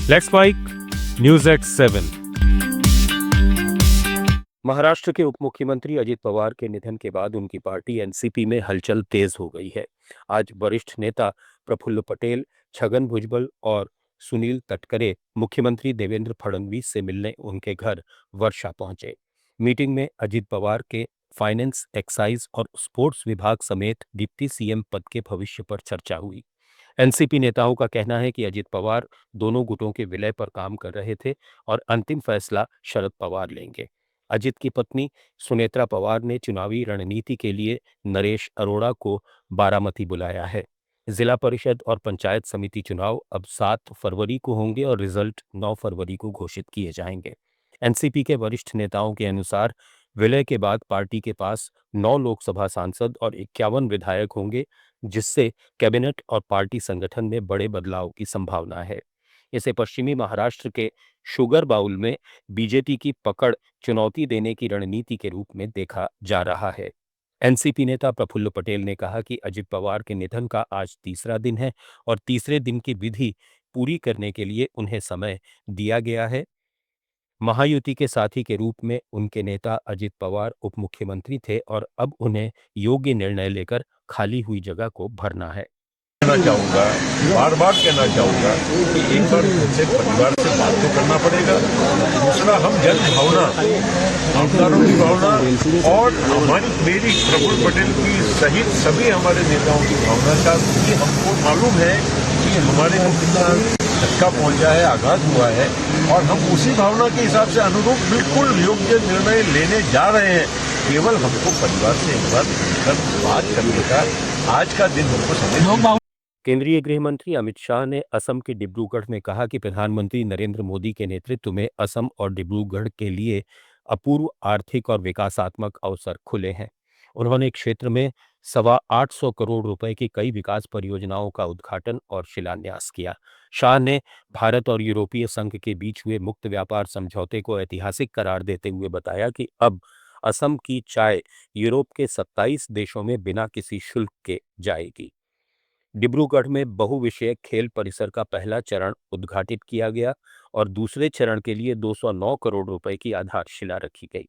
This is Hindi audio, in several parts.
Let's mike news at 7। Maharashtra के उप मुख्यमंत्री अजित पवार के निधन के बाद उनकी पार्टी एनसीपी में हलचल तेज हो गई है। आज वरिष्ठ नेता प्रफुल्ल पटेल, छगन भुजबल और सुनील तटकरे मुख्यमंत्री देवेंद्र फडणवीस से मिलने उनके घर वर्षा पहुंचे। मीटिंग में अजित पवार के फाइनेंस, एक्साइज और स्पोर्ट्स विभाग समेत डिप्टी सीएम पद के भविष्य पर चर्चा हुई। एनसीपी नेताओं का कहना है कि अजित पवार दोनों गुटों के विलय पर काम कर रहे थे और अंतिम फैसला शरद पवार लेंगे। अजित की पत्नी सुनेत्रा पवार ने चुनावी रणनीति के लिए नरेश अरोड़ा को बारामती बुलाया है। जिला परिषद और पंचायत समिति चुनाव अब 7 फरवरी को होंगे और रिजल्ट 9 फरवरी को घोषित किए जाएंगे। एनसीपी के वरिष्ठ नेताओं के अनुसार विलय के बाद पार्टी के पास 9 लोकसभा सांसद और 51 विधायक होंगे, जिससे कैबिनेट और पार्टी संगठन में बड़े बदलाव की संभावना है। इसे पश्चिमी महाराष्ट्र के शुगर बाउल में बीजेपी की पकड़ चुनौती देने की रणनीति के रूप में देखा जा रहा है। एनसीपी नेता प्रफुल्ल पटेल ने कहा कि अजित पवार के निधन का आज तीसरा दिन है और तीसरे दिन की विधि पूरी करने के लिए उन्हें समय दिया गया है। महायुति के साथी के रूप में उनके नेता अजित पवार उप मुख्यमंत्री थे और अब उन्हें योग्य निर्णय लेकर खाली हुई जगह को भरना है। कहना चाहूँगा, बार बार कहना चाहूँगा कि एक बार उनसे परिवार से बात तो करना पड़ेगा। दूसरा, हम जन भावना, आमदारों की भावना और मेरी प्रफुल्ल पटेल की सहित सभी हमारे नेताओं की भावना का भी हमको मालूम है कि हमारे को कितना धक्का पहुंचा है, आघात हुआ है और हम उसी भावना के हिसाब से अनुरूप बिल्कुल योग्य निर्णय लेने जा रहे हैं। केवल हमको परिवार से एक बार बात करने का आज का दिन हमको समझ। केंद्रीय गृह मंत्री अमित शाह ने असम के डिब्रूगढ़ में कहा कि प्रधानमंत्री नरेंद्र मोदी के नेतृत्व में असम और डिब्रूगढ़ के लिए अपूर्व आर्थिक और विकासात्मक अवसर खुले हैं। उन्होंने क्षेत्र में 825 करोड़ रुपए की कई विकास परियोजनाओं का उद्घाटन और शिलान्यास किया। शाह ने भारत और यूरोपीय संघ के बीच हुए मुक्त व्यापार समझौते को ऐतिहासिक करार देते हुए बताया कि अब असम की चाय यूरोप के 27 देशों में बिना किसी शुल्क के जाएगी। डिब्रूगढ़ में बहुविषयक खेल परिसर का पहला चरण उद्घाटित किया गया और दूसरे चरण के लिए 209 करोड़ रुपए की आधारशिला रखी गई।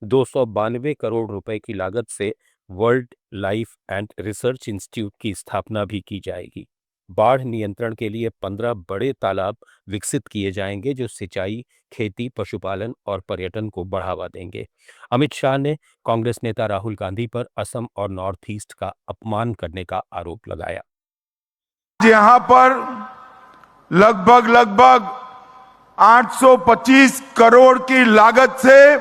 292 करोड़ रुपए की लागत से world life and research institute की स्थापना भी की जाएगी। बाढ़ नियंत्रण के लिए 15 बड़े तालाब विकसित किए जाएंगे जो सिंचाई, खेती, पशुपालन और पर्यटन को बढ़ावा देंगे। अमित शाह ने कांग्रेस नेता राहुल गांधी पर असम और नॉर्थ ईस्ट का अपमान करने का आरोप लगाया। यहां पर लगभग 825 करोड़ की लागत से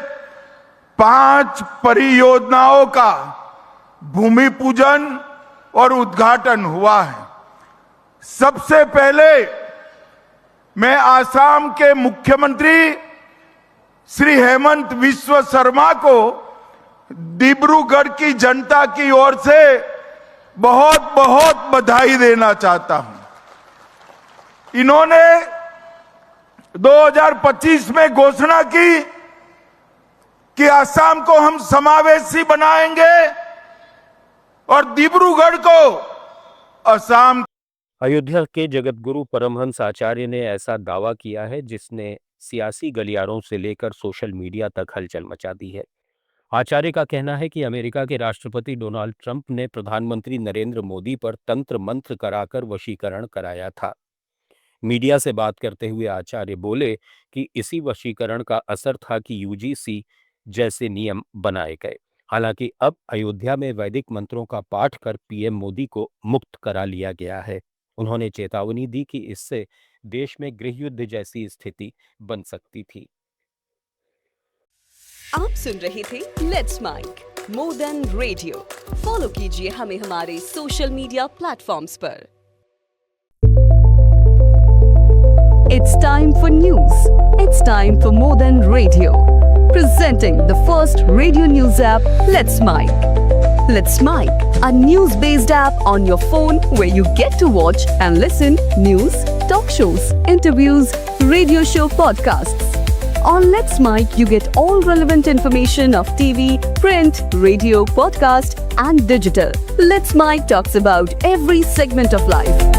5 परियोजनाओं का भूमि पूजन और उद्घाटन हुआ है। सबसे पहले मैं आसाम के मुख्यमंत्री श्री हेमंत बिस्वा शर्मा को डिब्रूगढ़ की जनता की ओर से बहुत बहुत बधाई देना चाहता हूं। इन्होंने 2025 में घोषणा की कि असम को हम समावेशी बनाएंगे और डिब्रूगढ़ को असम। अयोध्या के जगतगुरु परमहंस आचार्य ने ऐसा दावा किया है जिसने सियासी गलियारों से लेकर सोशल मीडिया तक हलचल मचा दी है। आचार्य का कहना है कि अमेरिका के राष्ट्रपति डोनाल्ड ट्रंप ने प्रधानमंत्री नरेंद्र मोदी पर तंत्र मंत्र कराकर वशीकरण कराया था। मीडिया से बात करते हुए आचार्य बोले कि इसी वशीकरण का असर था कि यूजीसी जैसे नियम बनाए गए। हालांकि अब अयोध्या में वैदिक मंत्रों का पाठ कर पीएम मोदी को मुक्त करा लिया गया है। उन्होंने चेतावनी दी कि इससे देश में गृह युद्ध जैसी स्थिति बन सकती थी। आप सुन रहे थे let's mike more than radio. Follow कीजिए हमें हमारे सोशल मीडिया प्लेटफॉर्म्स पर। It's time for news. It's time for more than radio. Presenting the first radio news app, Let's Mic. Let's Mic, a news-based app on your phone where you get to watch and listen news, talk shows, interviews, radio show podcasts. On Let's Mic, you get all relevant information of TV, print, radio, podcast, and digital. Let's Mic talks about every segment of life.